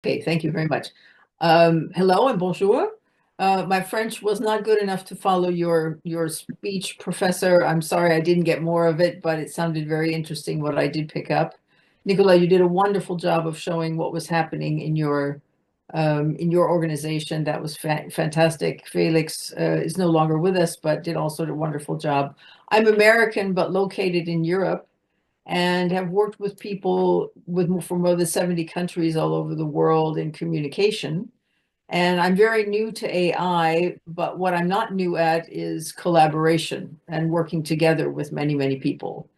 Okay, thank you very much. Hello and bonjour. My French was not good enough to follow your speech, Professor. I'm sorry I didn't get more of it, but it sounded very interesting what I did pick up. Nicola, you did a wonderful job of showing what was happening in your organization. That was fantastic. Felix is no longer with us, but did also a wonderful job. I'm American, but located in Europe and have worked with people from more than 70 countries all over the world in communication. And I'm very new to AI, but what I'm not new at is collaboration and working together with many, many people.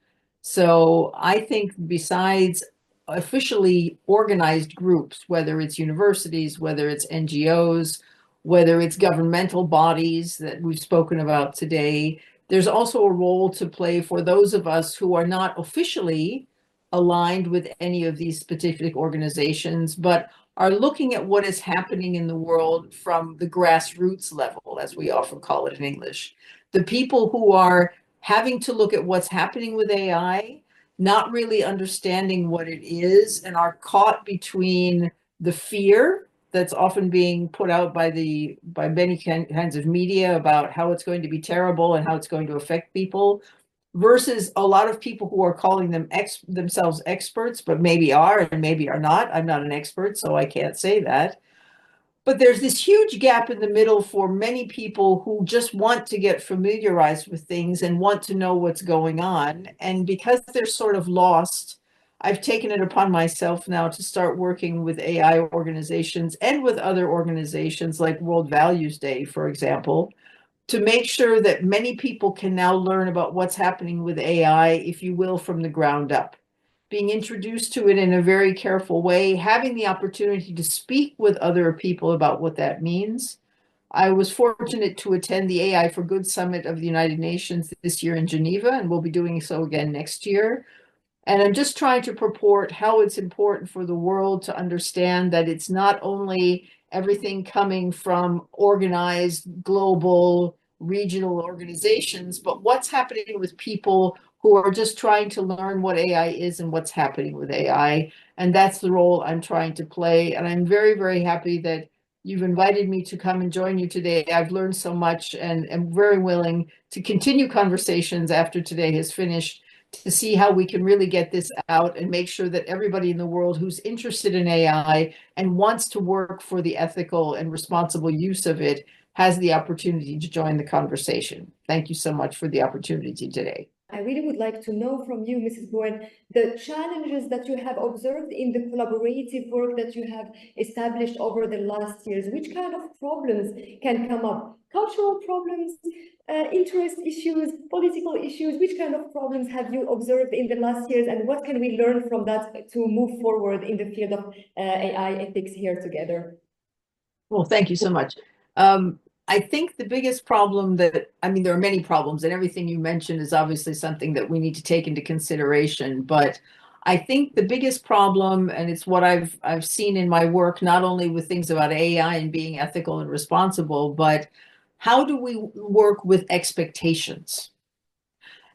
So I think besides officially organized groups, whether it's universities, whether it's NGOs, whether it's governmental bodies that we've spoken about today, there's also a role to play for those of us who are not officially aligned with any of these specific organizations, but are looking at what is happening in the world from the grassroots level, as we often call it in English. The people who are having to look at what's happening with AI, not really understanding what it is, and are caught between the fear that's often being put out by many kinds of media about how it's going to be terrible and how it's going to affect people, versus a lot of people who are calling themselves experts, but maybe are and maybe are not. I'm not an expert, so I can't say that. But there's this huge gap in the middle for many people who just want to get familiarized with things and want to know what's going on. And because they're sort of lost, I've taken it upon myself now to start working with AI organizations and with other organizations like World Values Day, for example, to make sure that many people can now learn about what's happening with AI, if you will, from the ground up. Being introduced to it in a very careful way, having the opportunity to speak with other people about what that means. I was fortunate to attend the AI for Good Summit of the United Nations this year in Geneva, and we'll be doing so again next year. And I'm just trying to purport how it's important for the world to understand that it's not only everything coming from organized global regional organizations, but what's happening with people who are just trying to learn what AI is and what's happening with AI. And that's the role I'm trying to play. And I'm very, very happy that you've invited me to come and join you today. I've learned so much and am very willing to continue conversations after today has finished, to see how we can really get this out and make sure that everybody in the world who's interested in AI and wants to work for the ethical and responsible use of it has the opportunity to join the conversation. Thank you so much for the opportunity today. I really would like to know from you, Mrs. Bowen, the challenges that you have observed in the collaborative work that you have established over the last years. Which kind of problems can come up? Cultural problems, interest issues, political issues? Which kind of problems have you observed in the last years, and what can we learn from that to move forward in the field of AI ethics here together? Well, thank you so much. I think the biggest problem there are many problems, and everything you mentioned is obviously something that we need to take into consideration. But I think the biggest problem, and it's what I've seen in my work, not only with things about AI and being ethical and responsible, but how do we work with expectations?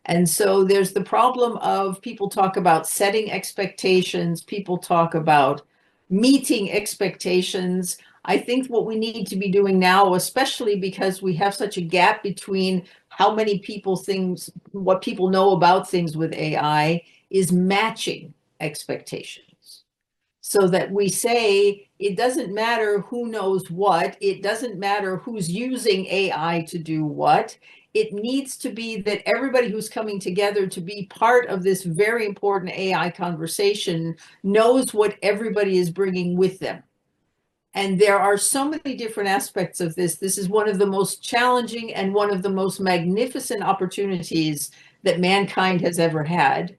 And so there's the problem of people talk about setting expectations, people talk about meeting expectations. I think what we need to be doing now, especially because we have such a gap between how many people things, what people know about things with AI, is matching expectations. So that we say it doesn't matter who knows what, it doesn't matter who's using AI to do what. It needs to be that everybody who's coming together to be part of this very important AI conversation knows what everybody is bringing with them. And there are so many different aspects of this. This is one of the most challenging and one of the most magnificent opportunities that mankind has ever had.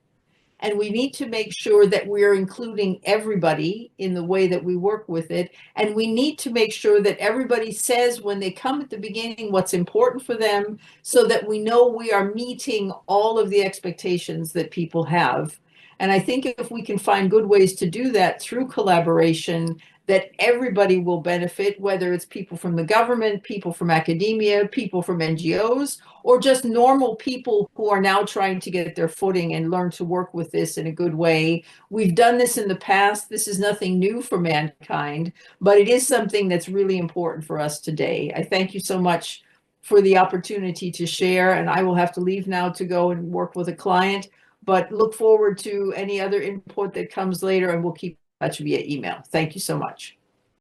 And we need to make sure that we're including everybody in the way that we work with it. And we need to make sure that everybody says when they come at the beginning what's important for them, so that we know we are meeting all of the expectations that people have. And I think if we can find good ways to do that through collaboration, that everybody will benefit, whether it's people from the government, people from academia, people from NGOs, or just normal people who are now trying to get their footing and learn to work with this in a good way. We've done this in the past. This is nothing new for mankind, but it is something that's really important for us today. I thank you so much for the opportunity to share, and I will have to leave now to go and work with a client, but look forward to any other input that comes later, and we'll keep in touch via email. Thank you so much.